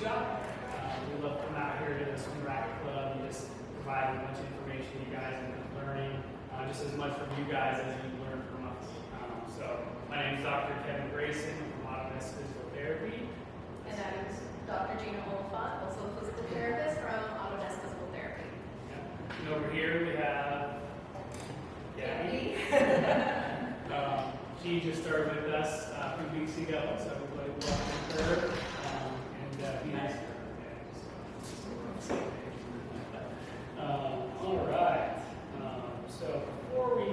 workshop. We love to come out here to the Swim Rack Club and just provide a bunch of information to you guys and learning just as much from you guys as you learn from us. So my name is Dr. Kevin Grayson from Auto-Ness Physical Therapy. And I'm Dr. Gina Oliphant, also a physical therapist from Auto-Ness Physical Therapy. Yeah. And over here we have Gabby. She just started with us a few weeks ago, so everybody welcome her. And be nice to her. All right. So before we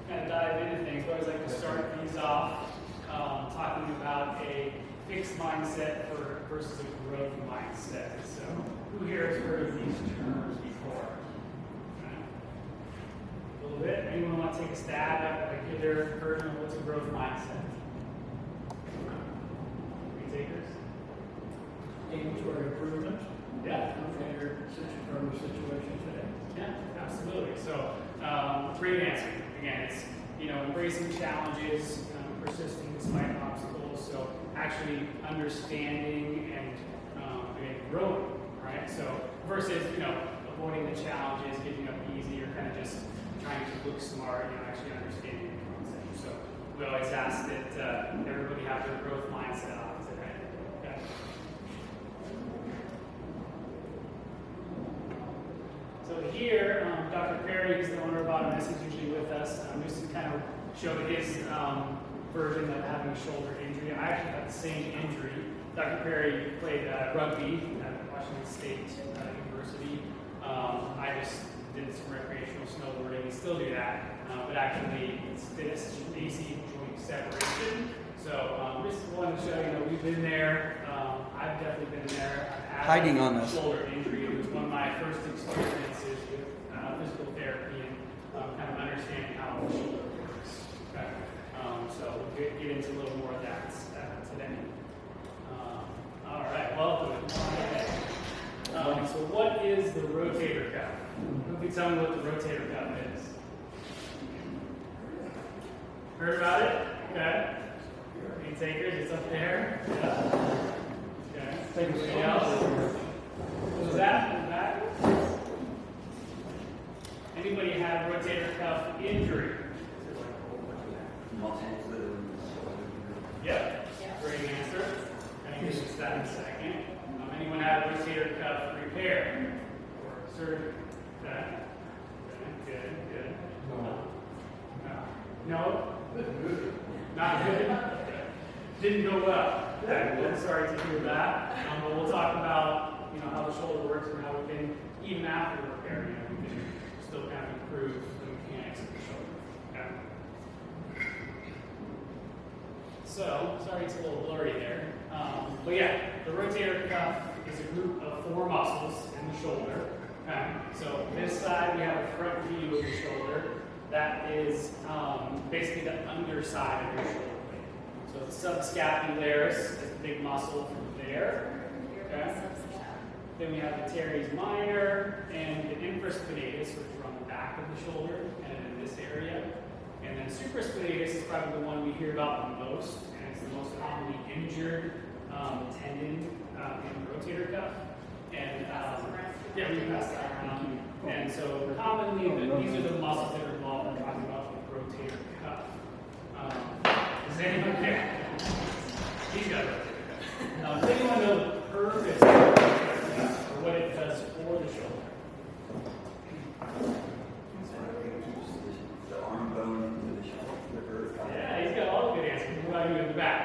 kind of dive into things, I always like to start these off talking about a fixed mindset versus a growth mindset. So who here has heard of these terms before? A little bit. Anyone want to take a stab at give their version of what's a growth mindset? Any takers? Aim toward improvement. Yeah. From the situation today. Yeah, absolutely. So, great answer. Again, it's embracing challenges, persisting despite obstacles. So, actually understanding and growing, right? So, versus avoiding the challenges, giving up easy, or kind of just trying to look smart, actually understanding the concept. So, we always ask that everybody have their growth mindset opposite, right? Okay. So here, Dr. Perry, who's the owner of Auto-Ness, is usually with us, just to kind of show his version of having a shoulder injury. I actually had the same injury. Dr. Perry played rugby at Washington State University. I just did some recreational snowboarding and still do that, but actually it's this AC joint separation. So just wanted to show we've been there. I've definitely been there. I've had Hiding on this shoulder injury. It was one of my first experiences with physical therapy and kind of understanding how the shoulder works. Okay. So we'll get into a little more of that today. All right, welcome. So what is the rotator cuff? Who can tell me what the rotator cuff is? Heard about it? Okay. Any takers? It's up there. Yeah. Okay. Anybody else? What was that? Back? Anybody have rotator cuff injury? Yep. Great answer. I can use that in a second. Anyone have rotator cuff repair or surgery? Okay. Good. No? Not good? Okay. Didn't go well. Okay. Well, sorry to hear that. But we'll talk about how the shoulder works and how we can, even after the repair, we can still kind of improve the mechanics of the shoulder. Okay. So, sorry it's a little blurry there. But yeah, the rotator cuff is a group of 4 muscles in the shoulder. Okay. So this side we have a front view of the shoulder. That is basically the underside of your shoulder blade. So the subscapularis is the big muscle from there. Okay. Then we have the teres minor and the infraspinatus, which are on the back of the shoulder and in this area. And then supraspinatus is probably the one we hear about the most, and it's the most commonly injured tendon in the rotator cuff. And yeah, we pass that around. And so commonly, these are the muscles that are involved in talking about the rotator cuff. Does anyone care? He's got a rotator cuff. Does anyone know the purpose of the rotator cuff or what it does for the shoulder? the arm bone into the shoulder. Yeah, he's got all the good answers. What about you in the back?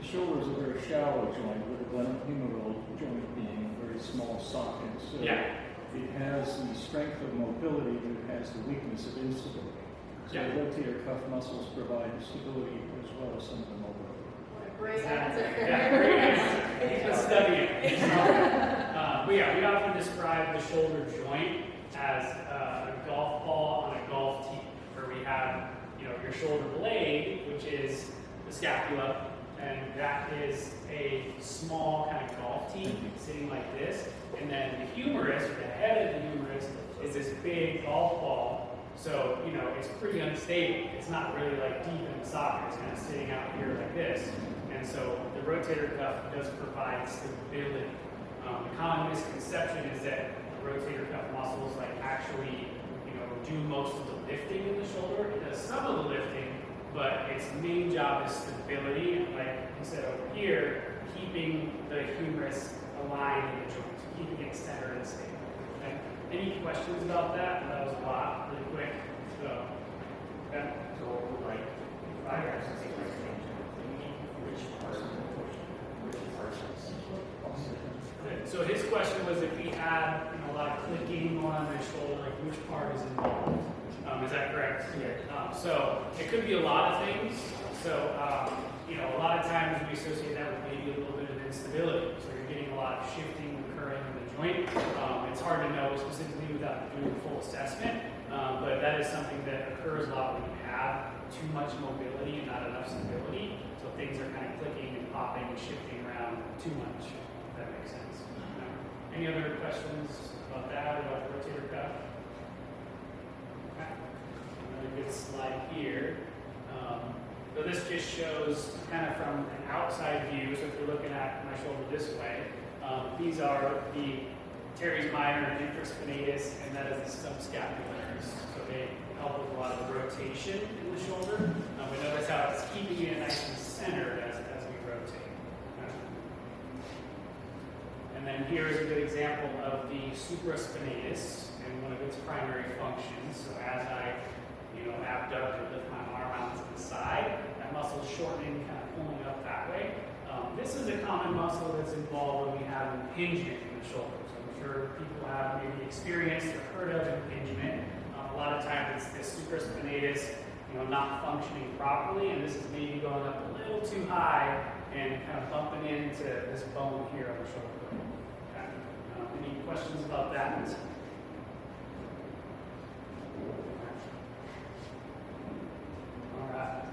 The shoulder is a very shallow joint, with the glenohumeral joint being a very small socket. So Yeah. it has the strength of mobility, but it has the weakness of instability. So Yeah. the rotator cuff muscles provide stability as well as some of the mobility. What a great answer. Yeah, great answer. He's been studying it. But yeah, we often describe the shoulder joint as a golf ball on a golf tee, where we have your shoulder blade, which is the scapula, and that is a small kind of golf tee sitting like this. And then the humerus, or the head of the humerus, is this big golf ball. So, it's pretty unstable. It's not really like deep in the socket. It's kind of sitting out here like this. And so the rotator cuff does provide stability. The common misconception is that the rotator cuff muscles like actually, do most of the lifting in the shoulder. It does some of the lifting, but its main job is stability. And like you said over here, keeping the humerus aligned in the joints, keeping it centered and stable. Okay? Any questions about that? That was a lot, really quick. So, okay. So, like, if I actually take my which parts Good. So his question was if he had a lot of clicking going on his shoulder, like which part is involved? Is that correct? Yeah. So it could be a lot of things. So a lot of times we associate that with maybe a little bit of instability. So you're getting a lot of shifting occurring in the joint. It's hard to know specifically without doing a full assessment, but that is something that occurs a lot when you have too much mobility and not enough stability. So things are kind of clicking and popping and shifting around too much. If that makes sense. Any other questions about that or about the rotator cuff? Okay. Another good slide here. So this just shows kind of from an outside view. So if you're looking at my shoulder this way, these are the teres minor and infraspinatus, and that is the subscapularis. So they help with a lot of rotation in the shoulder. We notice how it's keeping it nice and centered as we rotate. And then here is a good example of the supraspinatus and one of its primary functions. So as I, abduct or lift my arm out to the side, that muscle is shortening, kind of pulling up that way. This is a common muscle that's involved when we have impingement in the shoulder. So I'm sure people have maybe experienced or heard of impingement. A lot of times it's this supraspinatus, not functioning properly, and this is maybe going up a little too high and kind of bumping into this bone here on the shoulder blade. Okay. Any questions about that? All right.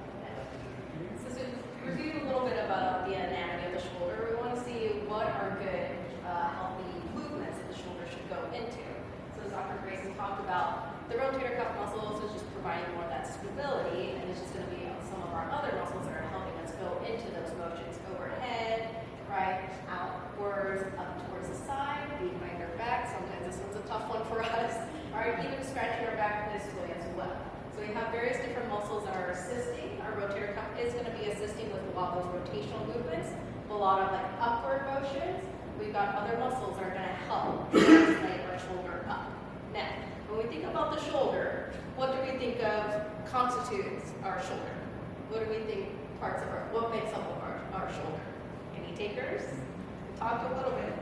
So to review a little bit about the anatomy of the shoulder, we want to see what are good, healthy movements that the shoulder should go into. So as Dr. Grayson talked about, the rotator cuff muscles is just providing more of that stability, and it's just going to be some of our other muscles that are helping us go into those motions. Overhead, right, outwards, up towards the side, behind our back. Sometimes this one's a tough one for us. All right, even scratching our back this way as well. So we have various different muscles that are assisting. Our rotator cuff is going to be assisting with a lot of those rotational movements, a lot of like upward motions. We've got other muscles that are going to help translate our shoulder up. Now, when we think about the shoulder, what do we think of constitutes our shoulder? What do we think what makes up our shoulder? Any takers? We talked a little bit.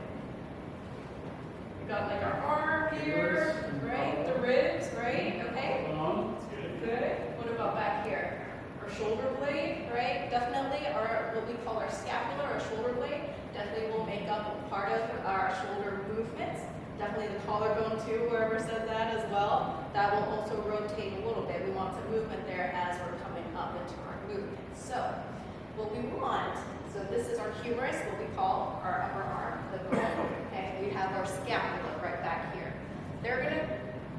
We got like our arm here, right? The ribs, right? Okay. Good. What about back here? Our shoulder blade, right? Definitely what we call our scapula, our shoulder blade, definitely will make up a part of our shoulder movements. Definitely the collarbone too, whoever said that as well. That will also rotate a little bit. We want some movement there as we're coming up into our movement. So what we want, so this is our humerus, what we call our upper arm, the bone. Okay, we have our scapula right back here. They're going to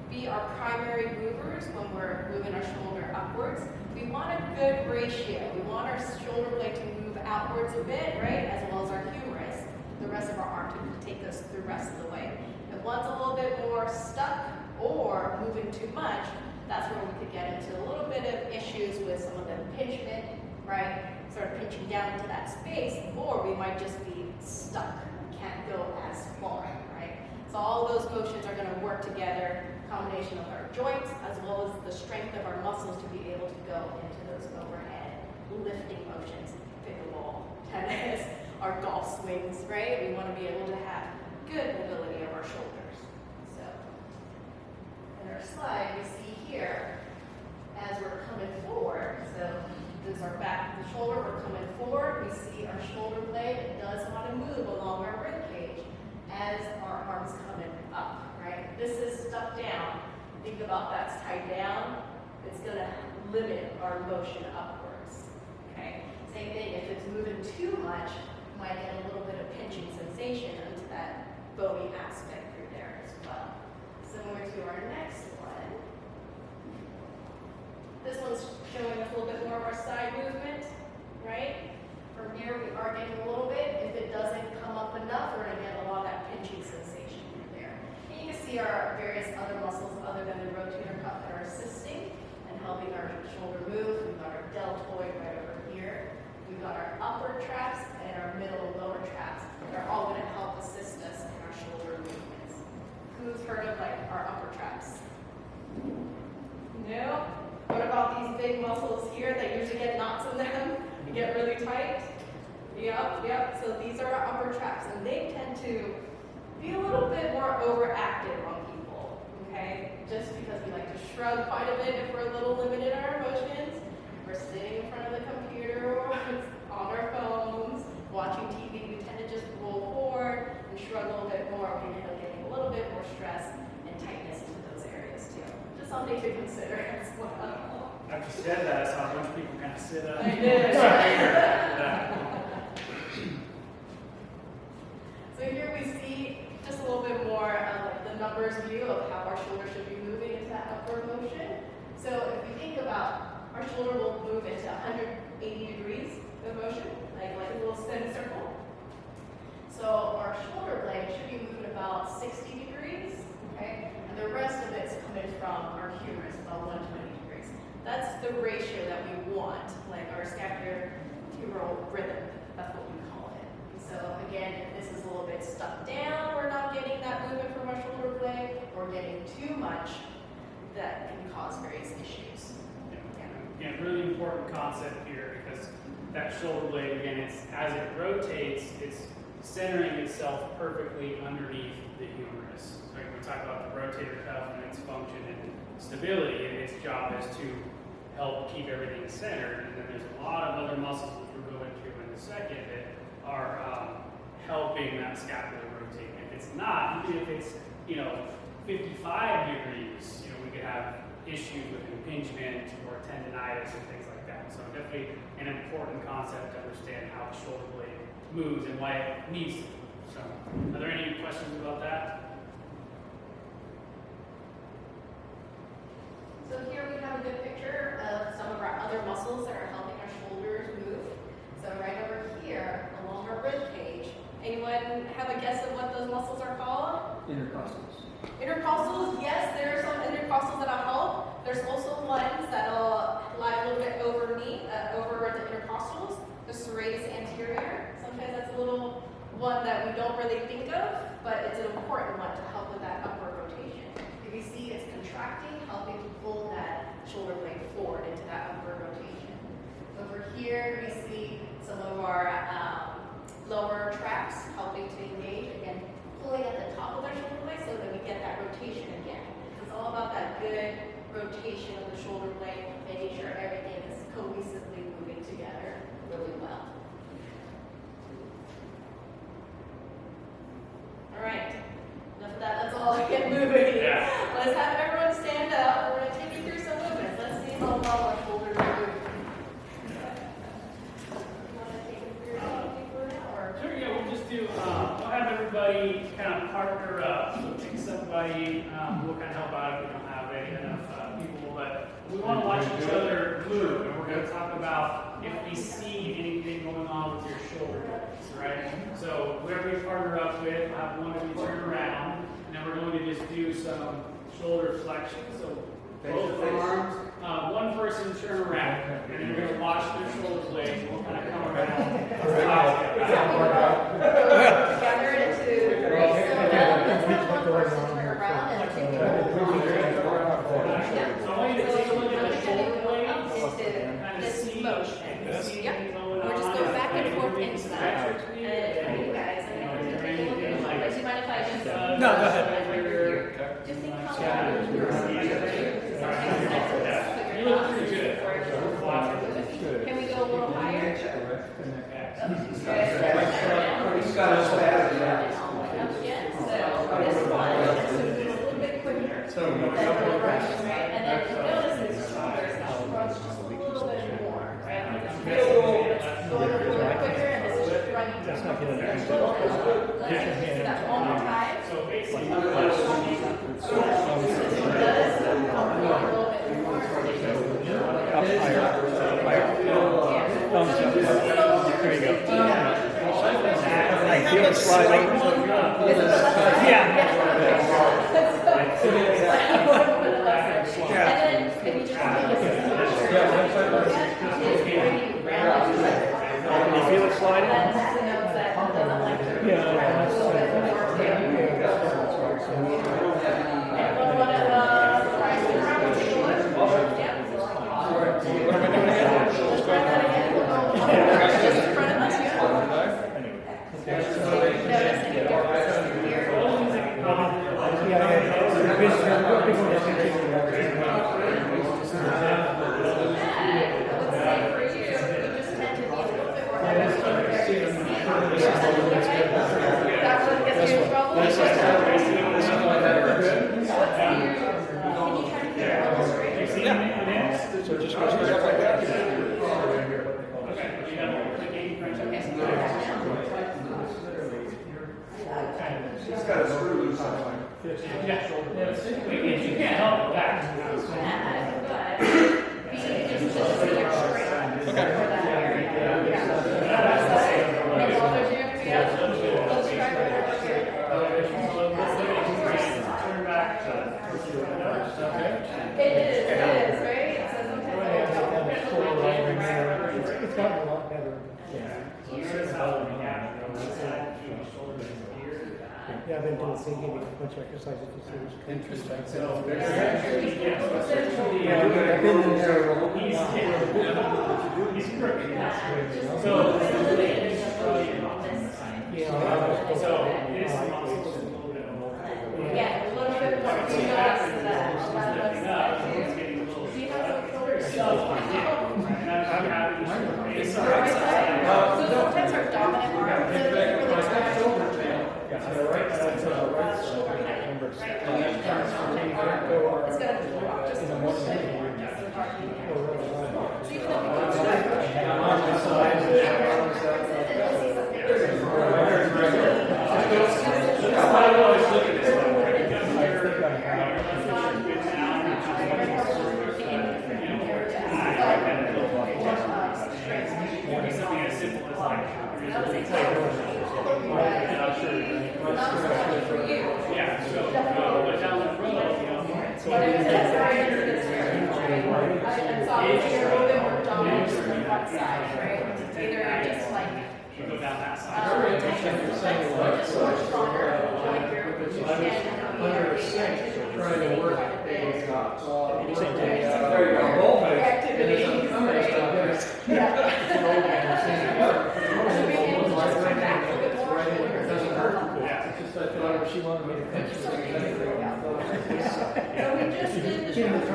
be our primary movers when we're moving our shoulder upwards. We want a good ratio. We want our shoulder blade to move outwards a bit, right, as well as our humerus, the rest of our arm to take us the rest of the way. If one's a little bit more stuck or moving too much, that's where we could get into a little bit of issues with some of the impingement, right, sort of pinching down into that space, or we might just be stuck, can't go as far, right? So all those motions are going to work together, combination of our joints as well as the strength of our muscles to be able to go into those overhead lifting motions, pickleball, tennis, our golf swings, right? We want to be able to have good mobility of our shoulders. So in our slide, we see here, as we're coming forward, so this is our back of the shoulder, we're coming forward, we see our shoulder blade, it does want to move along our rib cage as our arms coming up, right? This is stuck down. Think about that's tied down. It's going to limit our motion upwards, okay? Same thing, if it's moving too much, you might get a little bit of pinching sensation into that bony aspect through there as well. Similar to our next one. This one's showing us a little bit more of our side movement, right? From here, we are getting a little bit. If it doesn't come up enough, we're going to get a lot of that pinching sensation from there. And you can see our various other muscles other than the rotator cuff that are assisting and helping our shoulder move. We've got our deltoid right over here. We've got our upper traps and our middle and lower traps that are all going to help assist us in our shoulder movements. Who's heard of like our upper traps? No? What about these big muscles here that usually get knots in them and get really tight? Yep. So these are our upper traps, and they tend to be a little bit more overactive on people, okay? Just because we like to shrug quite a bit if we're a little limited in our emotions. We're sitting in front of the computer or on our phones, watching TV, we tend to just roll forward and shrug a little bit more. We end up getting a little bit more stress and tightness into those areas too. Just something to consider as well. After you said that, I saw a bunch of people kind of sit up. I did. Yeah. So here we see just a little bit more of like the numbers view of how our shoulder should be moving into that upward motion. So if we think about our shoulder will move into 180 degrees of motion, like a little semicircle. So our shoulder blade should be moving about 60 degrees, okay? And the rest of it's coming from our humerus, about 120 degrees. That's the ratio that we want, like our scapular humeral rhythm. That's what we call it. So again, if this is a little bit stuck down, we're not getting that movement from our shoulder blade, or getting too much, that can cause various issues. Again, really important concept here, because that shoulder blade, again, as it rotates, it's centering itself perfectly underneath the humerus. So when we talk about the rotator cuff and its function and stability, and its job is to help keep everything centered. And then there's a lot of other muscles, which we'll go into in a second, that are helping that scapula rotate. And if it's not, even if it's 55 degrees, we could have issues with impingement or tendonitis and things like that. So definitely an important concept to understand how the shoulder blade moves and why it needs to move. So are there any questions about that? So here we have a good picture of some of our other muscles that are helping our shoulders move. So right over here, along our rib cage, anyone have a guess of what those muscles are called? Intercostals. Intercostals, yes, there are some intercostals that'll help. There's also ones that'll lie a little bit over the intercostals, the serratus anterior. Sometimes that's a little one that we don't really think of, but it's an important one to help with that upward rotation. If you see it's contracting, helping to pull that shoulder blade forward into that upward rotation. Over here, we see some of our lower traps helping to engage, again, pulling at the top of our shoulder blade so that we get that rotation again. It's all about that good rotation of the shoulder blade, making sure everything is cohesively moving together really well. All right, enough of that. Let's all get moving. Yeah. Let's have everyone stand up. We're going to take you through some movements. Let's see how well our shoulders are moving. You want to take them through anything for now, or? Sure, yeah, we'll just do, we'll have everybody kind of partner up. So pick somebody, we'll kind of help out if we don't have enough people, but we want to watch each other move, and we're going to talk about if we see anything going on with your shoulder blades, right? So whoever you partner up with, we'll have one of you turn around, and then we're going to just do some shoulder flexion. So both arms, one person turn around, and then we're going to watch their shoulder blades, and we'll kind of come around. Together into three. So one person turn around and take the whole So I want you to take a look at the shoulder blades, into kind of this see motion. anything Yep. going We're just on. going back and If forth anything's into that. symmetric to you, And you guys, I'm going to take a look at it. Do you mind if I just? No, go ahead. Just think how Yeah. long you're You look pretty good. Can we go a little higher? He's got us bad, Again, so this one is a little bit quicker. So, Right? And then you notice his shoulders now runs just a little bit more, right? Going a little bit quicker, and this is running just a little bit. Let's do that one more time. So basically, This does come a little bit more. Up higher. Thumbs up. There you go. feel it sliding. Can you feel it sliding? So it just goes up like that? It's got a screw loose somewhere. You can't help that. It's gotten a lot better. Yeah, I've been doing thinking a bunch of exercises to see what's interesting. Yeah, I've been in there a little while. He's crooked. So, Yeah, a little bit more. Do you notice that a lot of us do you have some shoulders? So sometimes our dominant arm is really tight. It's gonna drop just a little bit more. So you Go down that side. She wanted me to finish So we just did the shoulder.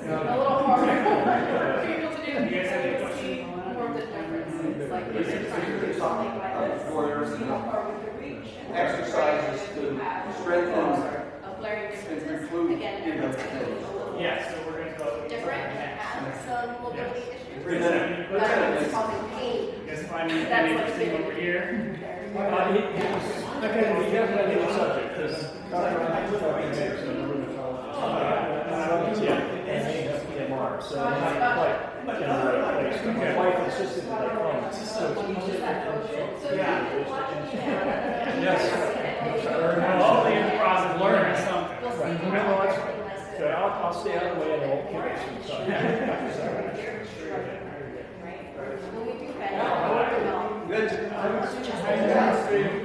A little harder for people to do. You guys have any questions? More of the difference. It's like you're trying to do something like this. How far we can reach. Exercises to strengthen Of glaring differences. Again, everyone's going to be a little Yeah, so we're going to go. different, have some mobility issues. Present. But it's causing pain. You guys find anything That's like interesting big. over here? He doesn't have any subject, because Dr. Ryan's talking about some rheumatologist. And he has PMR, so I'm not quite in the right place. My wife insisted that I come, so it's easier to Yes. Hopefully in the process of learning something. So I'll stay out of the way and I won't kick us inside. When we do that, Good.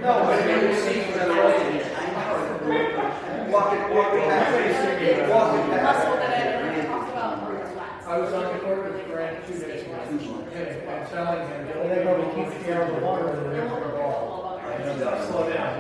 No, but if you see that walk it muscle past. that I talked about were the lats. I was on the court with Grant 2 days ago. I'm telling him, they probably keep the air of the water in the river for a ball. Slow down.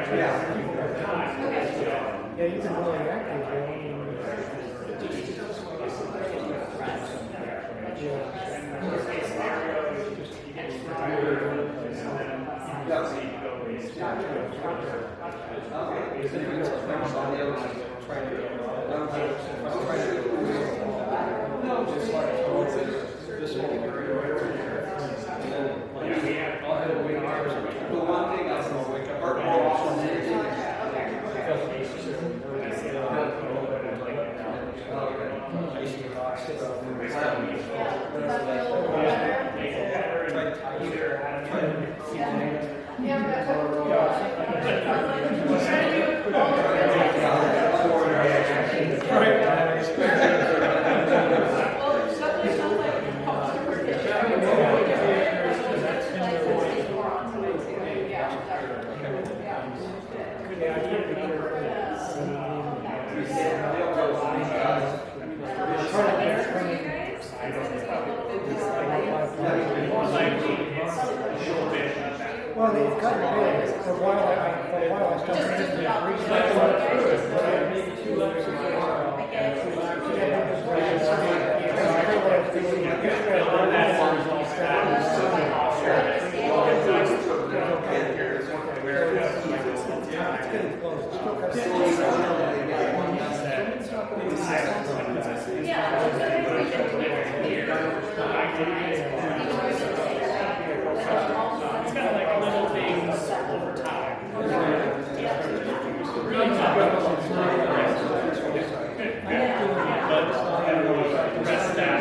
Yeah, you can really activate Well, they've cut it big. For a while, I started using it. It's kind of like little things over time. Really tough. But rest that.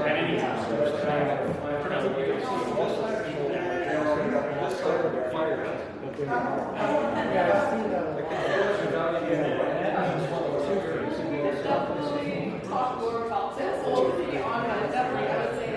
At any time. Talk more about this. Definitely, I would say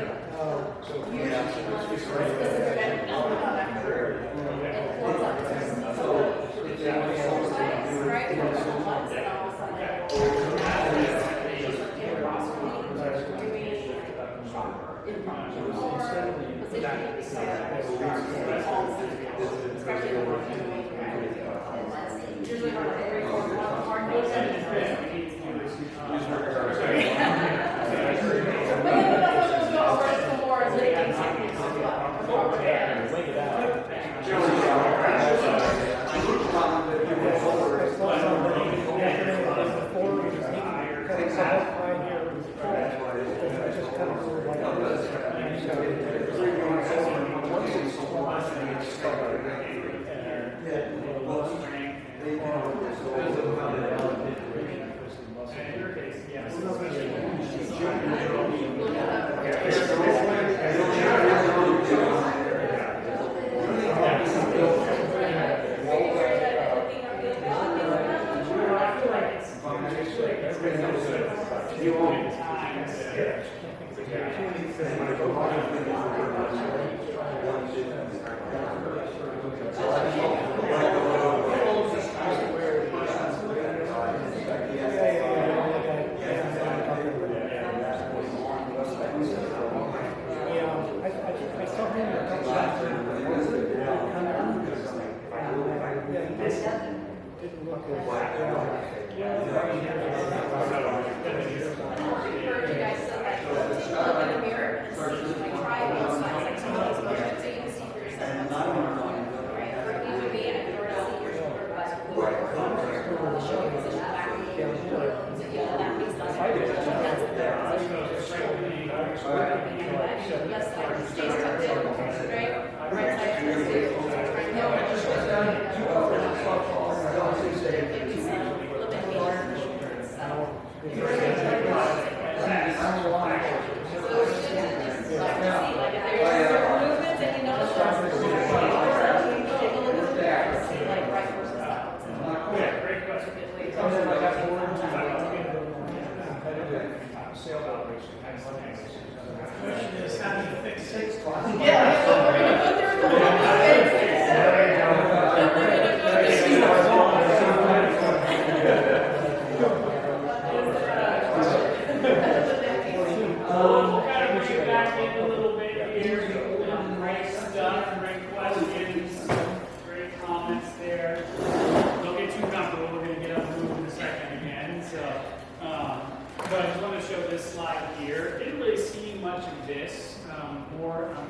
this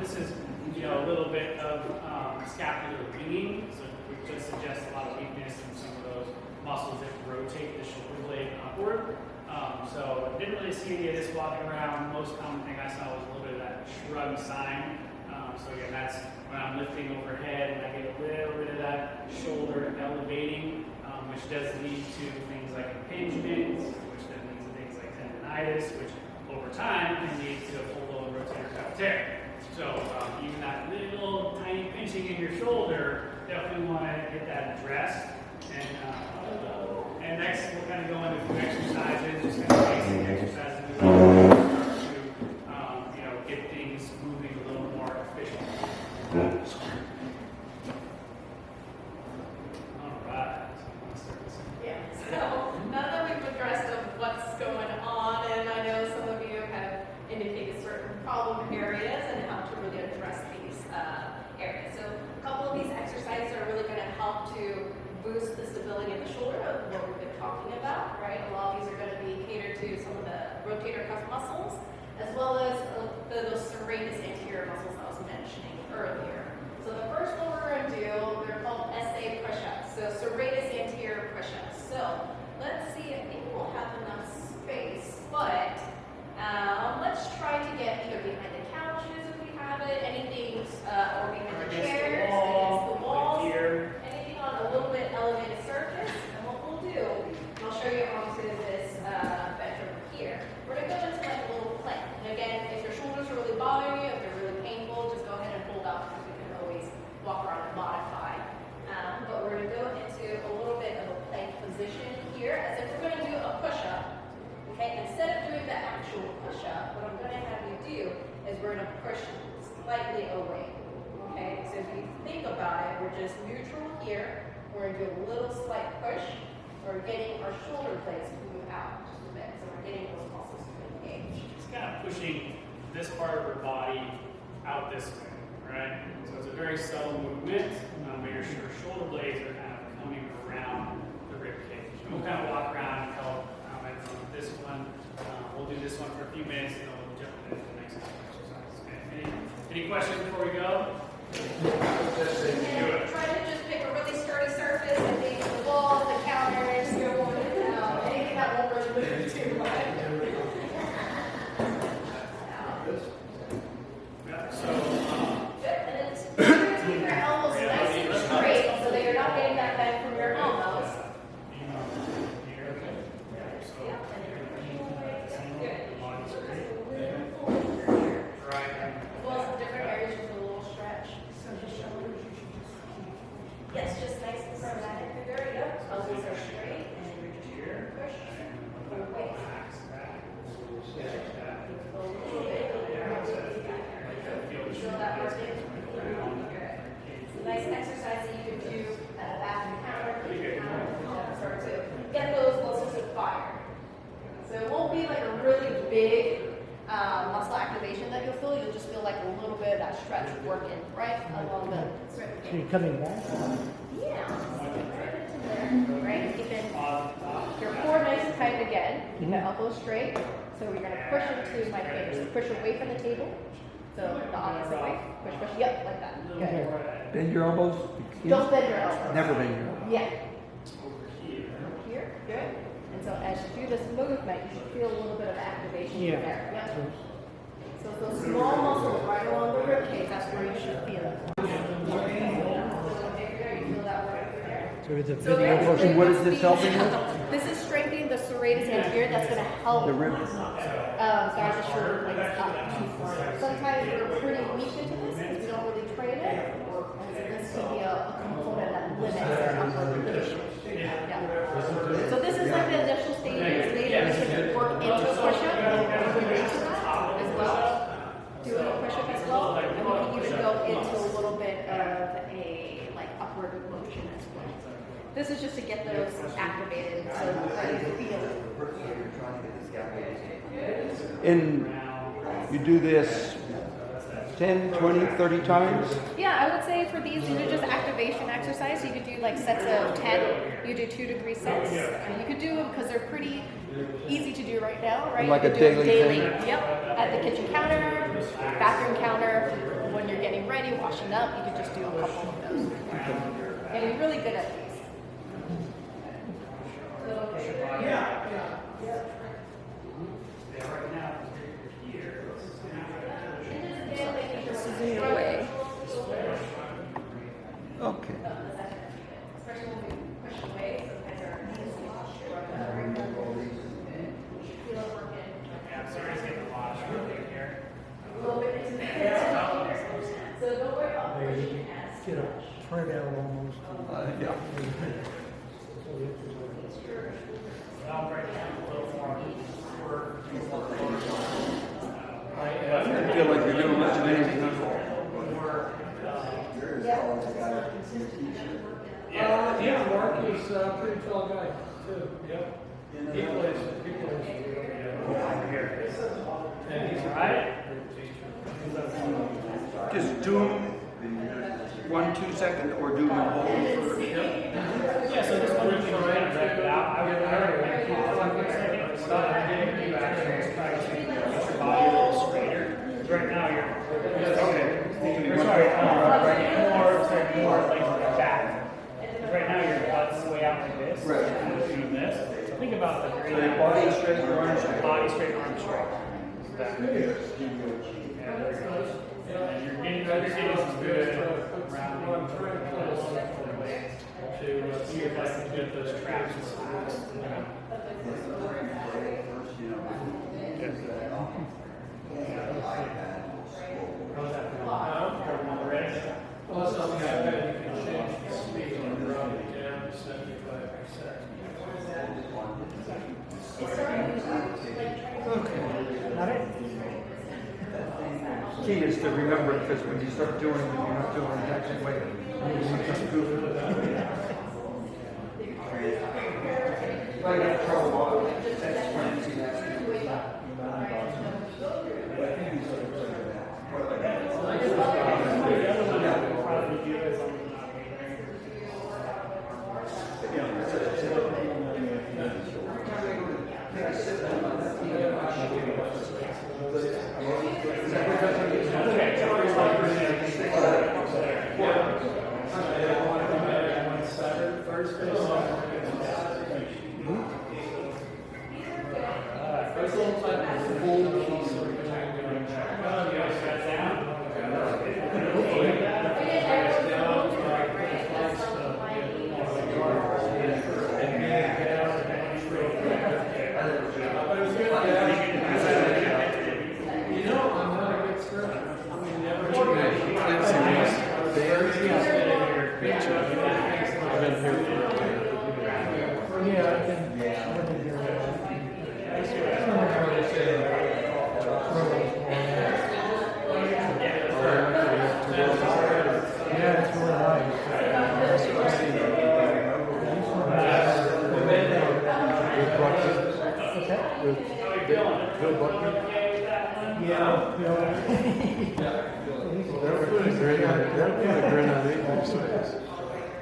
this is a little bit of scapular ringing, so we just suggest a lot of weakness in some of those muscles that rotate the shoulder blade upward. So I didn't really see any of this walking around. Most common thing I saw was a little bit of that shrug sign. So again, that's when I'm lifting overhead and I get a little bit of that shoulder elevating, which does lead to things like impingement, which then leads to things like tendonitis, which over time can lead to a full-blown rotator cuff tear. So even that little tiny pinching in your shoulder, definitely want to get that addressed. And next, we'll kind of go into a few exercises, just kind of basic exercises to get things moving a little more efficiently. All right. Yeah, so now that we've addressed what's going on, and I know some of you have indicated certain problem areas and how to really address these areas. So a couple of these exercises are really going to help to boost the stability of the shoulder, of what we've been talking about, right? A lot of these are going to be catered to some of the rotator cuff muscles, as well as those serratus anterior muscles I was mentioning earlier. So the first one we're going to do, they're called SA push-ups. So serratus anterior push-ups. So let's see, I think we'll have enough space, but let's try to get either behind the couches if we have it, anything, or behind the chairs, against the walls, anything on a little bit elevated surface. And what we'll do, and I'll show you onto this bench over here. We're going to go into like a little plank. And again, if your shoulders are really bothering you, if they're really painful, just go ahead and hold up because we can always walk around and modify. But we're going to go into a little bit of a plank position here as if we're going to do a push-up. Okay, instead of doing the actual push-up, what I'm going to have you do is we're going to push slightly away. Okay, so if you think about it, we're just neutral here. We're going to do a little slight push. We're getting our shoulder blades to move out just a bit. So we're getting those muscles to engage. It's kind of pushing this part of her body out this way, right? So it's a very subtle movement, but your shoulder blades are kind of coming around the rib cage. And we'll kind of walk around and help this one. We'll do this one for a few minutes, and then we'll jump into the next exercise. Okay. Any questions before we go? Try to just pick a really sturdy surface and maybe the walls, the counters, anything that won't really move too much. Yeah, so, Good. And then keep your elbows nice and straight so that you're not getting that bend from your elbows. Yeah. And then good. As well as different areas, just a little stretch. Yes, just nice and dramatic. There you go. Elbows are straight and you're just push. Pull away. A little bit. Feel that working? Good. It's a nice exercise that you can do at a bathroom counter. Start to get those muscles to fire. So it won't be like a really big muscle activation that you'll feel. You'll just feel like a little bit of that stretch working right along the rib cage. So you're coming back? Yeah. Right into there. Right? Keeping your core nice and tight again. Keep the elbows straight. So we're going to push into my fingers. So push away from the table. So the opposite way. Push, push. Yep, like that. Good. Bend your elbows. Don't bend your elbows. Never bend your elbows. Yeah. Here. Good. And so as you do this movement, you should feel a little bit of activation there. Yep. So those small muscles right along the rib cage, that's where you should feel it. So it's a So video. And what is this helping with? This is strengthening the serratus anterior. That's going to help The rib. start the shoulder blades up. Sometimes we're pretty weak into this because we don't really train it. And so this could be a component that limits our upward rotation. Yeah. So this is like the initial stages. Later we can work into a push-up and move into that as well. Do a push-up as well. And we can even go into a little bit of a like upward motion as well. This is just to get those activated so that you feel it. And you do this 10, 20, 30 times? Yeah, I would say for these are just activation exercise. You could do like sets of 10. You do 2-degree sets. You could do them because they're pretty easy to do right now, right? Like you a could do them daily thing? Yep. At the kitchen counter, bathroom counter, when you're getting ready, washing up, you could just do a couple of those. Getting really good at these. Yeah, right now, here. This is in your way. Okay. Especially when we push away, sometimes our knees feel working. Yeah, I'm sorry, it's getting a lot of here. A little bit into the So don't worry about pushing as Get a print out almost. Yeah. I'll break down a little more work. I feel like you're doing much amazing. Yeah, Mark is a pretty tall guy, too. Yep. He plays. And he's right. Just do them 1-2 seconds or do them whole. Yeah, so this one you can kind of wrap it out. I would recommend keep it on for a second. Stop getting you actually try to get your body a little straighter. Right now you're Okay. sorry, more like back. Right now your butt's way out like this. Right. And doing this. So think about the So your body straight, your arms straight. body straight, arm straight. Back. Yeah, there it goes. And you're getting some good rounding to see if I can get those traps and snaps. How's that feel? Everyone ready? Well, that's something I bet you can change the speed on the road down to 75%. Key is to remember it because when you start doing it, you're not doing it the same way. I got trouble explaining that.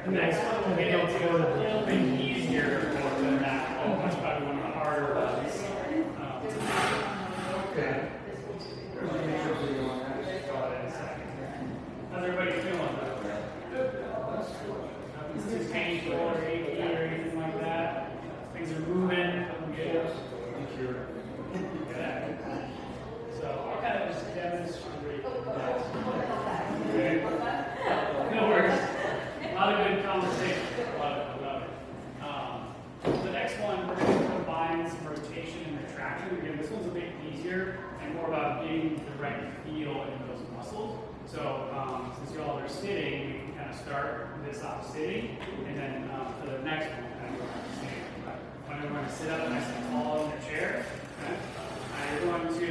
The next one will be able to go a little bit easier than that. That's probably one of the harder ones. How's everybody feeling? Nothing's too painful or achy or anything like that. Things are moving. Good. So I'll kind of just demonstrate that. No worries. A lot of good conversation. A lot of it. The next one, we're going to combine some rotation and retraction. Again, this one's a bit easier and more about getting the right feel in those muscles. So since you all are sitting, we can kind of start this off sitting, and then for the next one, kind of go back to sitting. When you're going to sit up nice and tall in your chair, okay? You're going to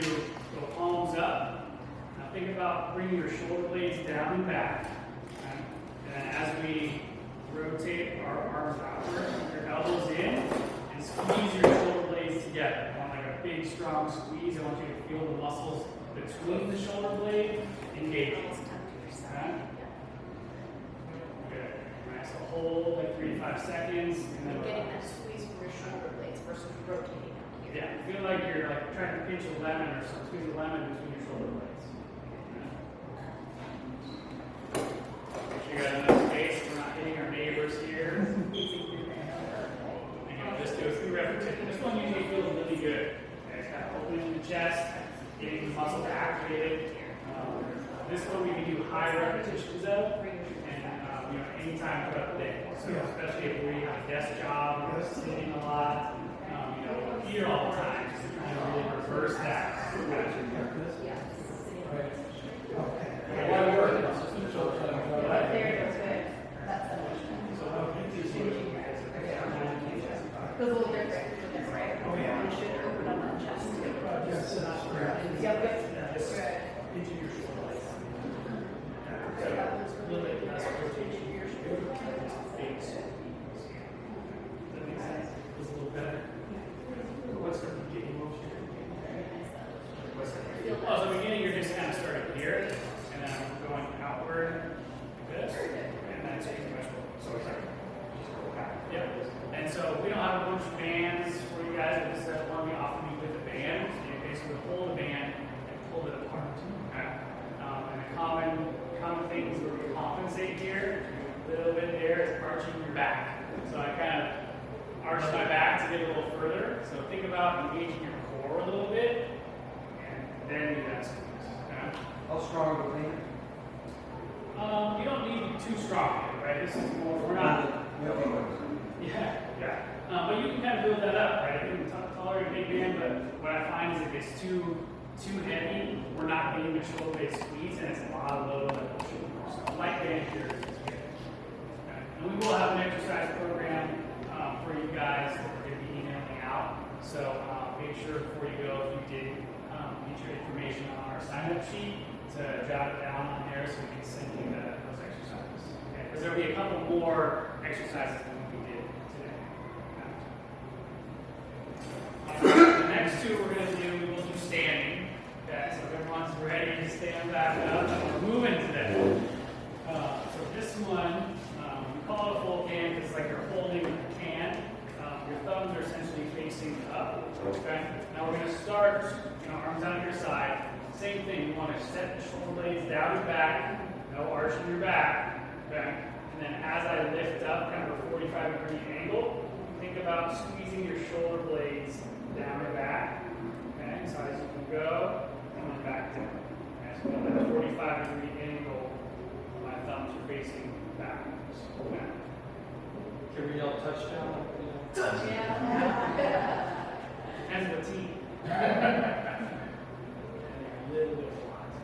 go palms up. Now think about bringing your shoulder blades down and back. Okay? And as we rotate our arms outward, your elbows in, and squeeze your shoulder blades together. I want like a big, strong squeeze. I want you to feel the muscles between the shoulder blade engaging. Okay? Good. Alright, so hold like 3 to 5 seconds, and then Getting that squeeze from your shoulder blades versus rotating out here. yeah, feel like you're like trying to pinch a lemon or something. Squeeze a lemon between your shoulder blades. you got enough space, we're not hitting our neighbors here. And just do a few repetitions. This one usually feels really good. Okay, it's kind of opening the chest, getting the muscles activated. This one we can do high repetitions of, and anytime throughout the day. So especially if we have a desk job, we're sitting a lot, we're here all the time. Really reverse that. Feels a little different, right? Oh, yeah. You should open up that chest. Yep. Good. Into your shoulders. A little bit less rotation here. Face. That makes sense. Feels a little better. What's the beginning motion? So the beginning, you're just kind of starting here, and then going outward, like this, and then it's pretty much Yep. And so we don't have a bunch of bands for you guys. I just want to be off me with a band. So you basically hold a band and pull it apart. Okay. And the common things where we compensate here, a little bit there, is arching your back. So I kind of arch my back to get a little further. So think about engaging your core a little bit, and then do that squeeze. Okay. How strong of a pain? You don't need too strong, right? This is more, we're not. Yeah. But you can kind of build that up, right? You can tolerate a big band, but what I find is if it's too heavy, we're not getting the shoulder blade squeeze, and it's a lot of low level shoulder. So light band here is good. Okay. And we will have an exercise program for you guys that we're going to be emailing out. So make sure before you go, if you did get your information on our sign-up sheet, to jot it down on there so we can send you those exercises. Okay? Because there'll be a couple more exercises than we did today. Okay. The next two we're going to do, we'll do standing. Okay, so everyone's ready to stand back up. We're moving today. So this one, we call it a full can because it's like you're holding a can. Your thumbs are essentially facing up. Okay. Now we're going to start, arms out to your side. Same thing. You want to set the shoulder blades down and back. No arch in your back. Okay. And then as I lift up, kind of a 45-degree angle, think about squeezing your shoulder blades down and back. Okay. So as you can go, and then back down. Okay. So at a 45-degree angle, my thumbs are facing backwards. Okay. Can we yell touchdown? Yeah. Depends what team. A little bit of lots.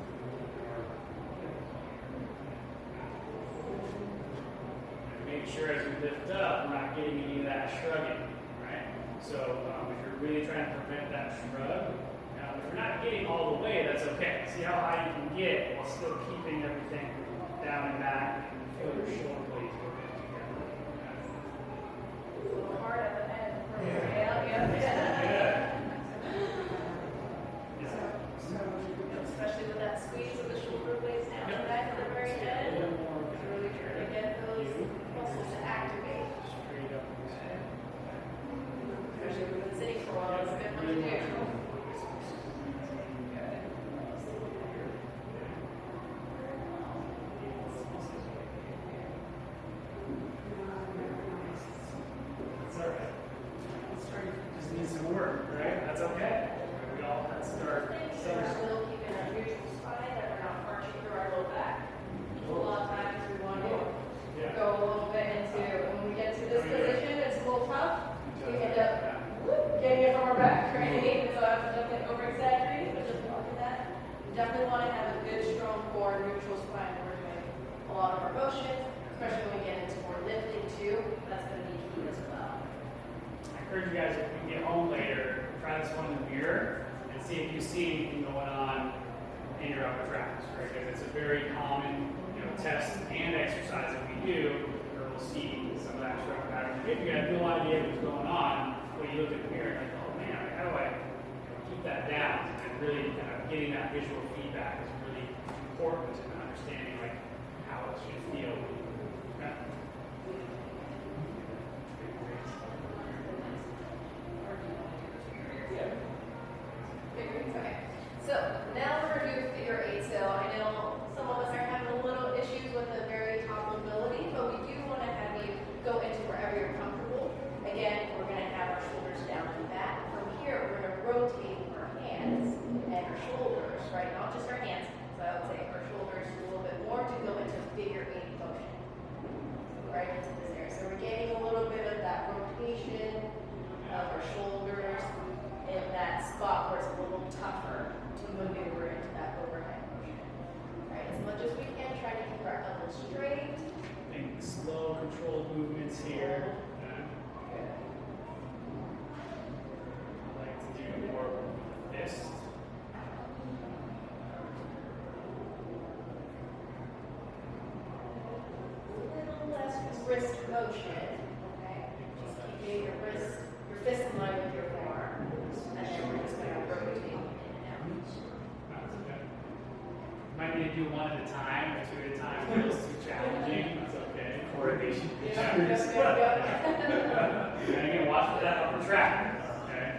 Make sure as you lift up, we're not getting any of that shrugging, right? So if you're really trying to prevent that shrug, if you're not getting all the way, that's okay. See how high you can get while still keeping everything down and back, and feel your shoulder blades working together. A little hard at the end. Yeah. Especially with that squeeze of the shoulder blades down and back at the very end. Really trying to get those muscles to activate. Straight up. Especially if we've been sitting for a while, it's a good one to do. It's all right. Just need some work, right? That's okay. We all have to start. So we're still keeping our neutral spine, that we're not arching through our low back. A lot of times we want to go a little bit into, when we get to this position, it's a little tough. We end up getting it from our back, right? So I have to definitely over-exaggerate, but just look at that. We definitely want to have a good, strong core, neutral spine when we're doing a lot of our motions, especially when we get into more lifting too. That's going to be key as well. I encourage you guys, if you can get home later, try this one in the mirror and see if you see anything going on in your upper tracts, right? Because it's a very common, test and exercise that we do, where we'll see some of that stroke pattern. If you have no idea what's going on, well, you look at the mirror and like, oh man, how do I keep that down? And really kind of getting that visual feedback is really important in understanding like how it should feel. Okay? Okay, so now we're going to do figure eight. So I know some of us are having a little issues with the very top of movements here. I like to do more with this. A little less wrist motion, okay? Just keeping your wrist, your fist in line with your forearm. And then we're just going to rotate in and out. That's okay. Might need to do one at a time or two at a time. If it's too challenging, that's okay. Coordination. And again, watch for that upper track. Okay.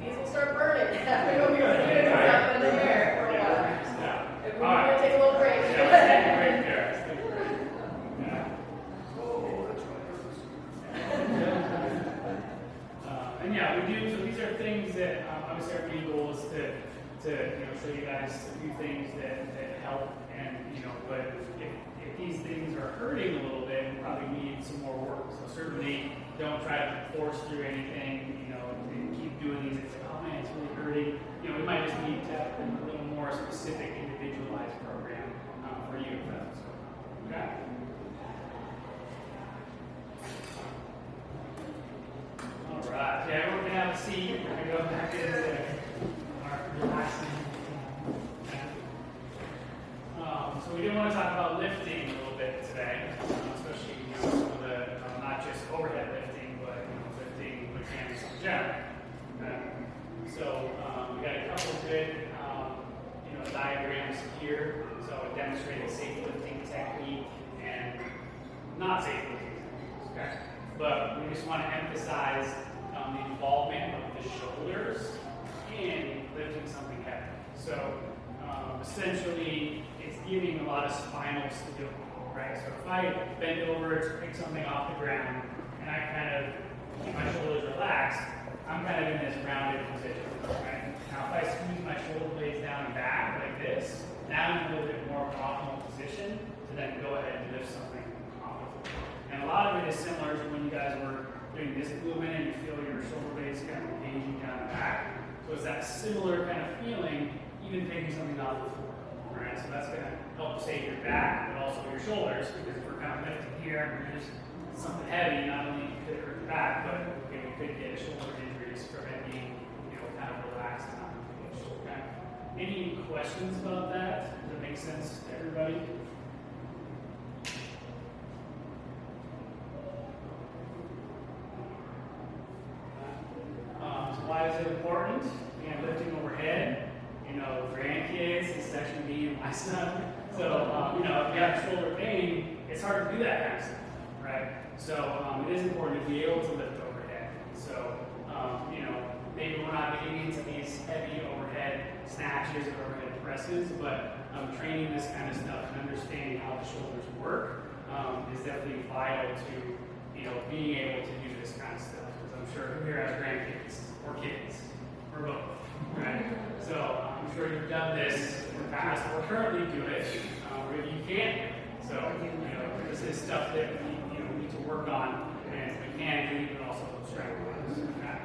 These will start burning after you'll be doing stuff in the air for a while. Yeah. If All we're right. going to take a little break. Yeah, let's take a break there. Let's take a break. Yeah. And yeah, we do. So these are things that obviously our main goal is to show you guys a few things that help, and but if these things are hurting a little bit, we probably need some more work. So certainly don't try to force through anything. And keep doing these. It's like, oh man, it's really hurting. We might just need to have a little more specific, individualized program for you. So, okay. All right. Yeah, everyone can have a seat. We're going to go back into our relaxing. So we do want to talk about lifting a little bit today, especially some of the not just overhead lifting, but lifting mechanics in general. Okay. So we got a couple of good diagrams here. So it demonstrates safe lifting technique and not safe lifting techniques. Okay. But we just want to emphasize the involvement of the shoulders in lifting something heavy. So essentially, it's giving a lot of spinal stability, right? So if I bend over to pick something off the ground and I kind of keep my shoulders relaxed, I'm kind of in this rounded position, right? Now if I squeeze my shoulder blades down and back like this, now I'm in a little bit more of an optimal position to then go ahead and lift something off the floor. And a lot of it is similar to when you guys were doing this movement and you feel your shoulder blades kind of engaging down and back. So it's that similar kind of feeling, even taking something off the floor. Alright, so that's going to help save your back, but also your shoulders, because if we're kind of lifting here and there's something heavy, not only could it hurt your back, but we could get shoulder injuries from it being, kind of relaxed and not engaged. Okay. Any questions about that? Does that make sense to everybody? So why is it important? Again, lifting overhead. Grandkids, it's actually me and my son. So, if you have shoulder pain, it's hard to do that kind of stuff, right? So, it is important to be able to lift overhead. So, maybe we're not getting into these heavy overhead snatches or overhead presses, but training this kind of stuff and understanding how the shoulders work is definitely vital to, being able to do this kind of stuff. Because I'm sure who here has grandkids or kids or both, right? So I'm sure you've done this in the past or currently do it, or if you can't. So, this is stuff that we need to work on, and mechanically, but also strength-wise. Okay.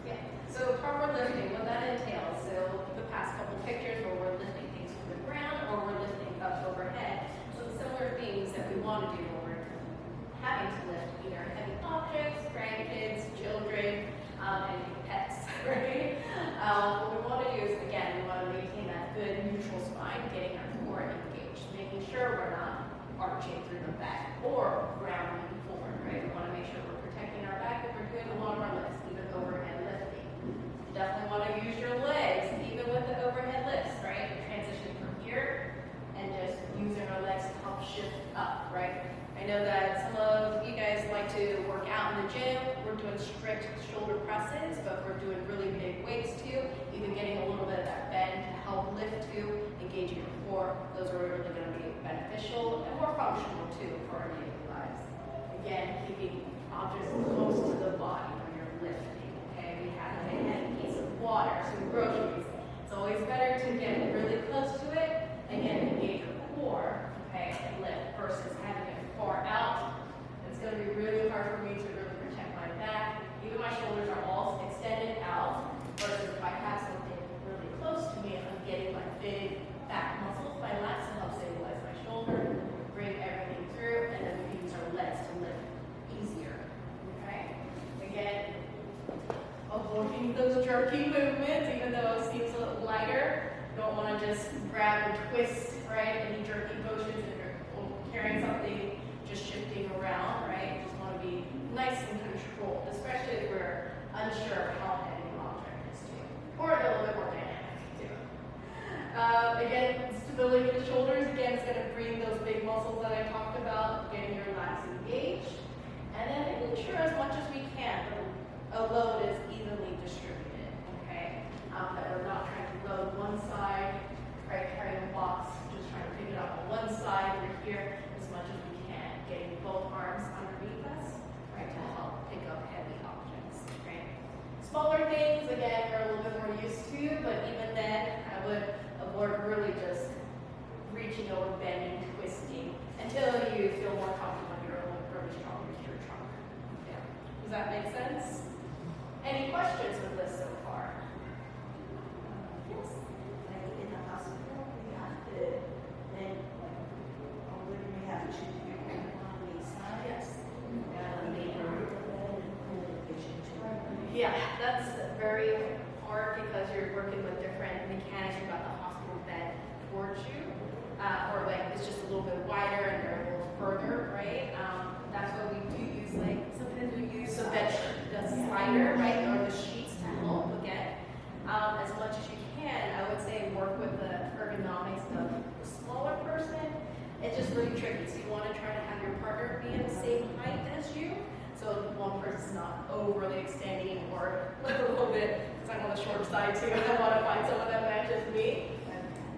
Yeah. So proper lifting, what that entails. So the past couple pictures where we're lifting things from the ground or we're lifting up overhead. So the similar things that we want to do when we're having to lift either heavy objects, grandkids, children, and pets, right? What we want to do is, again, we want to maintain that good neutral spine, getting our core engaged, making sure we're not arching through the back or grounding forward, right? We want to make sure we're protecting our back if we're doing the longer lifts, even overhead lifting. You definitely want to use your legs, even with the overhead lifts, right? Transition from here and just using our legs to help shift up, right? I know that some of you guys like to work out in the gym. We're doing strict shoulder presses, but we're doing really big weights too, even getting a little bit of that bend to help lift too, engaging your core. Those are really going to be beneficial and more functional too for our daily lives. Again, keeping objects close to the body when you're lifting. Okay, we have a heavy piece of water, some groceries, need those jerky movements, even though it seems a little lighter. Don't want to just grab and twist, right? Any jerky motions if you're carrying something, just shifting around, right? Just want to be nice and controlled, especially if we're unsure of how heavy the object is too. Or a little bit more dynamic too. Again, stability of the shoulders, again, is going to bring those big muscles that I talked about, getting your lats engaged. And then making sure as much as we can, a load is evenly distributed, okay? That we're not trying to load one side, right, carrying a box, just trying to pick it up on one side, over here, as much as we can, getting both arms underneath us, right, to help pick up heavy objects, right? Smaller things, again, we're a little bit more used to, but even then, I would avoid really just reaching over, bending, twisting, until you feel more comfortable in your own really strong with your trunk. Yeah. Does that make sense? Any questions with this so far? Yes? Like in the hospital, we have to, then, when we have to choose on the side. Yes. Yeah. Yeah, that's very hard because you're working with different mechanics. You've got the hospital bed towards you, or like it's just a little bit wider and they're a little further, right? That's why we do use like sometimes we use the bed, the slider, right, or the sheets to help again. As much as you can, I would say work with the ergonomics of the smaller person. It's just really tricky. So you want to try to have your partner be at the same height as you. So one person's not overly extending or a little bit, because I'm on the short side too. I want to find someone that matches me.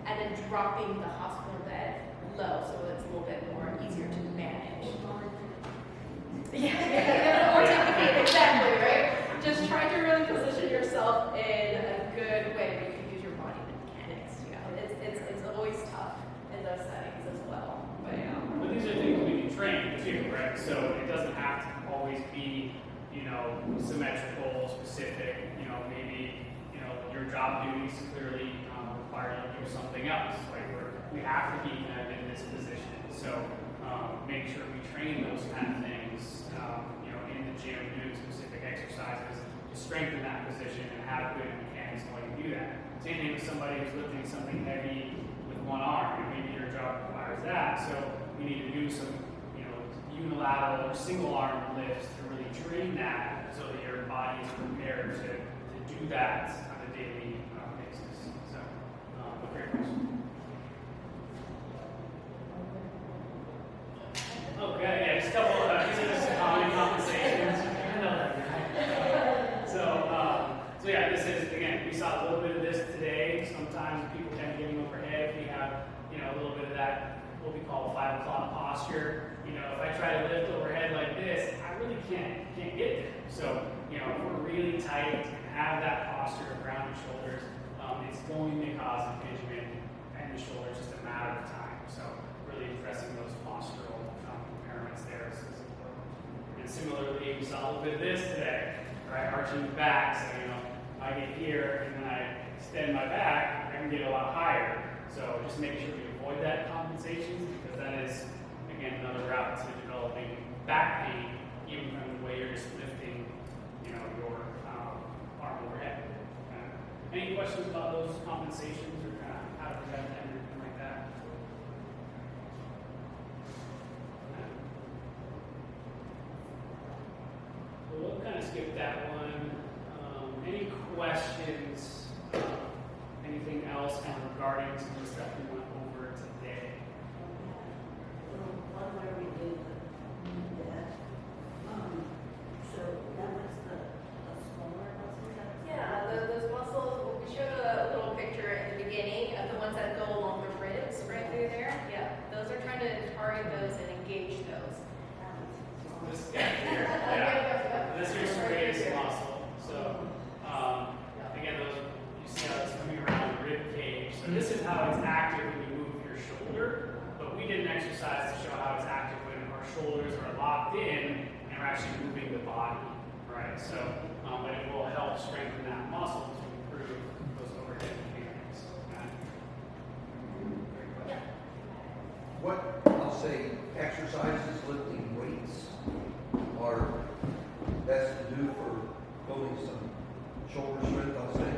And then dropping the hospital bed low so it's a little bit more easier to manage. Yeah, or take the feet, exactly, right? Just try to really position yourself in a good way where you can use your body mechanics. You know, it's always tough in those settings as well. But these are things we can train too, right? So it doesn't have to always be, you know, symmetrical, specific. You know, maybe, you know, your job duties clearly require you to do something else. Like we have to be kind of in this position. So make sure we train those kind of things, you know, in the gym, doing specific exercises to strengthen that position and have good mechanics going to do that. Same thing with somebody who's lifting something heavy with one arm. You know, maybe your job requires that. So we need to do some, you know, unilateral or single arm lifts to really train that so that your body is prepared to do that on a daily basis. So, great question. Okay, yeah, just a couple. These are just common compensations. So yeah, this is again. We saw a little bit of this today. Sometimes people kind of getting overhead. We have, you know, a little bit of that what we call 5 o'clock posture. You know, if I try to lift overhead like this, I really can't get there. So you know, if we're really tight and have that posture of rounded shoulders, it's going to cause impingement and the shoulder. It's just a matter of time. So really addressing those postural impairments there is important. And similarly, we saw a little bit of this today, right? Arching the back. So you know, if I get here and then I extend my back, I can get a lot higher. So just make sure we avoid that compensation because that is, again, another route to developing back pain, even from the way you're just lifting, you know, your arm overhead. Any questions about those compensations or kind of how to prevent them or anything like that? So we'll kind of skip that one. Any questions? Anything else kind of regarding some of the stuff we went over today? One where we did that. So that was the smaller muscles. Yeah, those muscles, we showed a little picture at the beginning of the ones that go along the ribs right through there. Yeah, those are trying to target those and engage those. This guy here, yeah. This here's the greatest muscle. So, again, those you see how it's coming around the rib cage. So this is how it's active when you move your shoulder. But we did an exercise to show how it's active when our shoulders are locked in and we're actually moving the body, right? So, but it will help strengthen that muscle to improve those overhead mechanics. Okay? Great question. What, I'll say, exercises, lifting weights are best to do for building some shoulder strength, I'll say.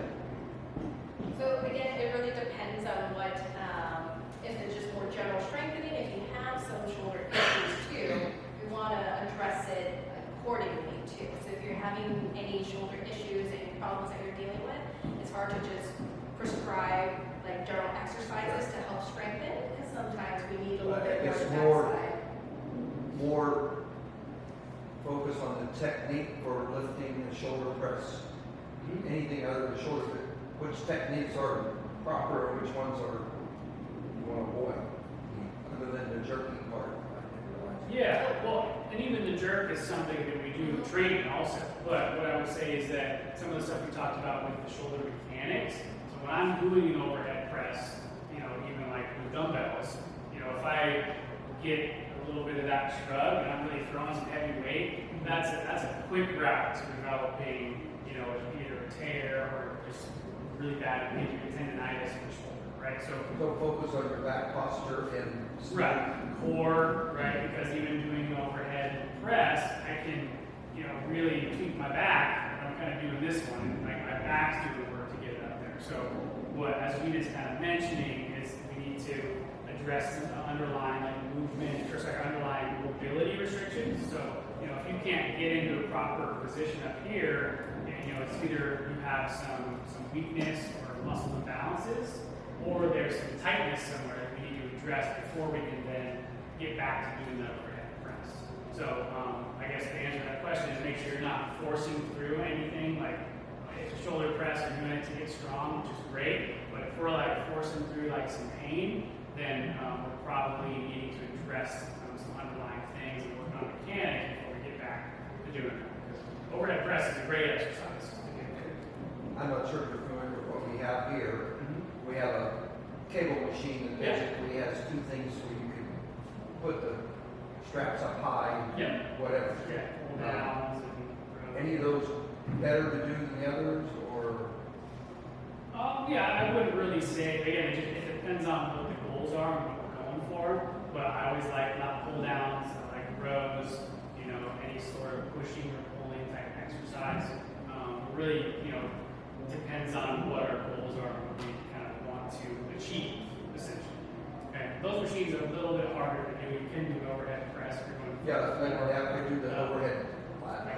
So again, it really depends on what, if it's just more general strengthening, if you have some shoulder issues too, you want to address it accordingly too. So if you're having any shoulder issues, any problems that you're dealing with, it's hard to just prescribe like general exercises to help strengthen, because sometimes we need a little bit more It's to that more- side. More focus on the technique for lifting the shoulder press. Anything other than shoulder, which techniques are proper and which ones are you want to avoid, other than the jerking part. Yeah, well, and even the jerk is something that we do training also. But what I would say is that some of the stuff we talked about with the shoulder mechanics, so when I'm doing an overhead press, you know, even like with dumbbells, you know, if I get a little bit of that shrug and I'm really throwing some heavy weight, that's a quick route to developing, you know, either a tear or just really bad injury, tendonitis in the shoulder, right? So Focus on your back posture and right, core, right? Because even doing an overhead press, I can, you know, really tweak my back. I'm kind of doing this one, like my back's doing the work to get it up there. So what, as we just kind of mentioning, is we need to address the underlying like movement, or sorry, underlying mobility restrictions. So, you know, if you can't get into a proper position up here, you know, it's either you have some weakness or muscle imbalances, or there's some tightness somewhere that we need to address before we can then get back to doing the overhead press. So I guess the answer to that question is make sure you're not forcing through anything. Like if a shoulder press, you're doing it to get strong, which is great. But if we're like forcing through like some pain, then we're probably needing to address some underlying things and work on mechanics before we get back to doing it. Overhead press is a great exercise. I'm not sure if you're familiar with what we have here. We have a cable machine that basically has two things where you can put the straps up high, whatever. Yeah, pull downs and Any of those better to do than the others, or? Yeah, I wouldn't really say, again, it depends on what the goals are and what we're going for, but I always like not pull downs, I like rows, you know, any sort of pushing or pulling type exercise. Really, you know, depends on what our goals are and what we kind of want to achieve, essentially. Okay, those machines are a little bit harder to do. You can do an overhead press. If you're going I do the overhead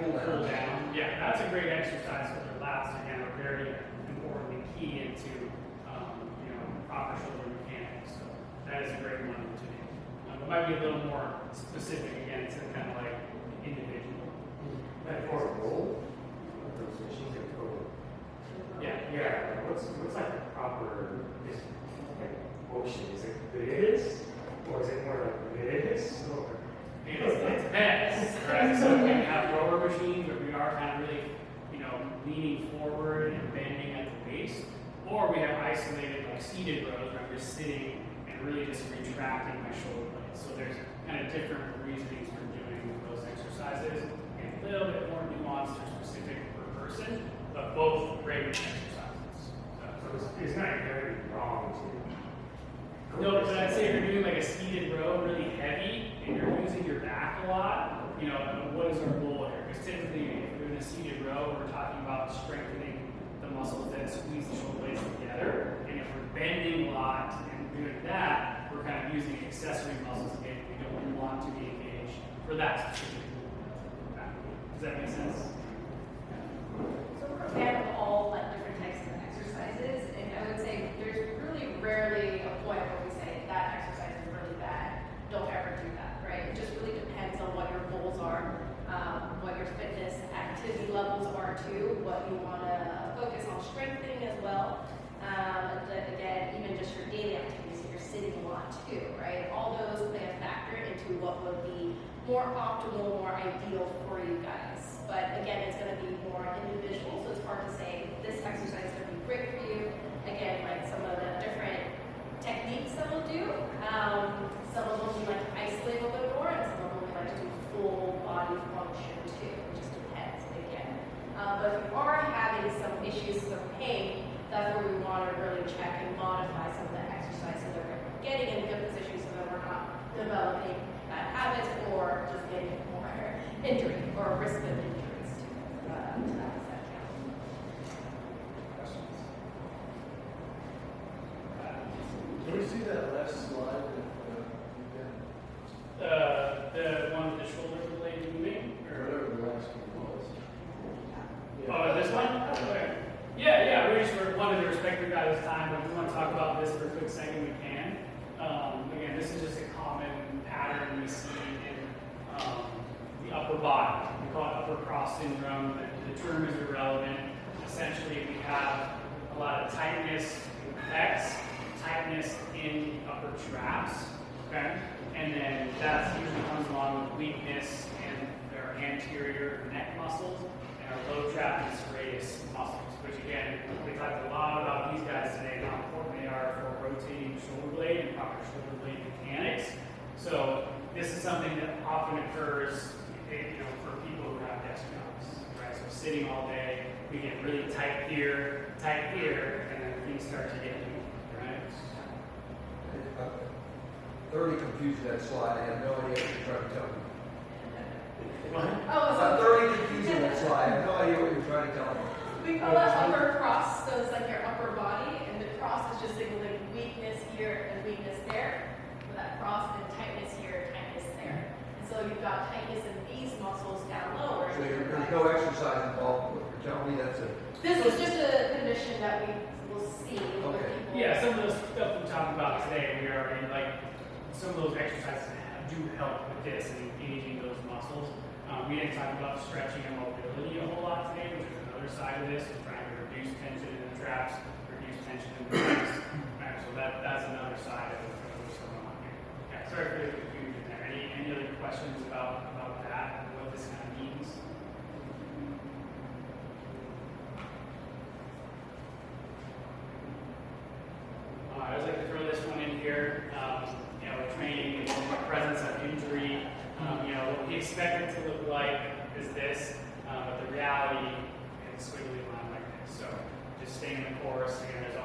pull down. Yeah, that's a great exercise because their lats, again, are very important and key into, you know, proper shoulder mechanics. So that is a great one to do. It might be a little more specific, again, to kind of like individual. Like for a roll, those machines that go. Yeah. What's like the proper motion? Is it this, or is it more like this? Or It depends, right? So we have rower machines where we are kind of really, you know, leaning forward and bending at the waist, or we have isolated like seated rows where I'm just sitting and really just retracting my shoulder blades. So there's kind of different reasonings for doing those exercises, and a little bit more nuanced or specific per person, but both great exercises. so it's not very wrong to. No, but I'd say if you're doing like a seated row really heavy and you're using your back a lot, you know, what is our goal here? Because typically, if you're in a seated row, we're talking about strengthening the muscles that squeeze the shoulder blades together. And if we're bending a lot and doing that, we're kind of using accessory muscles again. We don't want to be engaged for that specific movement. Does that make sense? So we're a fan of all like different types of exercises, and I would say there's really rarely a point where we say that exercise is really bad. Don't ever do that, right? It just really depends on what your goals are, what your fitness activity levels are too, what you want to focus on strengthening as well. Again, even just your daily activities, if you're sitting a lot too, right? All those play a factor into what would be more optimal, more ideal for you guys. But again, it's going to be more individual, so it's hard to say this exercise is going to be great for you. Again, like some of the different techniques that we'll do, some of them we like to isolate a little bit more, and some of them we like to do full body function too. It just depends again. But if you are having some issues, some pain, that's where we want to really check and modify some of the exercise so that we're getting in good position so that we're not developing bad habits or just getting more injury or risk of injuries to that extent. see that last slide The one with the shoulder blade moving? or whatever the last one was? Oh, this one? Okay. Yeah, we wanted to respect your guys' time, but if we want to talk about this for a quick second, we can. Again, this is just a common pattern we see in the upper body. We call it upper cross syndrome. The term is irrelevant. Essentially, we have a lot of tightness in the pecs, tightness in the upper traps, okay? And then that usually comes along with weakness in our anterior neck muscles and our low trapezius serratus muscles, which again, we talked a lot about these guys today, how important they are for rotating the shoulder blade and proper shoulder blade mechanics. So this is something that often occurs, for people who have desk jobs, right? So sitting all day, we get really tight here, and then things start to get moved, right? Thoroughly confused that slide. I have no idea what you're trying to tell me. Oh, I'm so thoroughly confused with that slide. I have no idea what you're trying to tell me. we call that upper cross, so it's like your upper body, and the cross is just signaling weakness here and weakness there. So that cross and tightness here, tightness there. And so you've got tightness in these muscles down lower. So there's no exercise involved. What you're telling me, that's a This is just a condition that we will see with Okay. people. Yeah, some of the stuff we talked about today, we already some of those exercises do help with this and engaging those muscles. We didn't talk about stretching and mobility a whole lot today, which is another side of this, trying to reduce tension in the traps, reduce tension in the pecs. Right, so that's another side of what's going on here. Yeah, sorry for the confusion there. Any other questions about that and what this kind of means? I always like to throw this one in here. Training in the presence of injury. What we expect it to look like is this, but the reality is a squiggly line like this. So just staying the course. Again, there's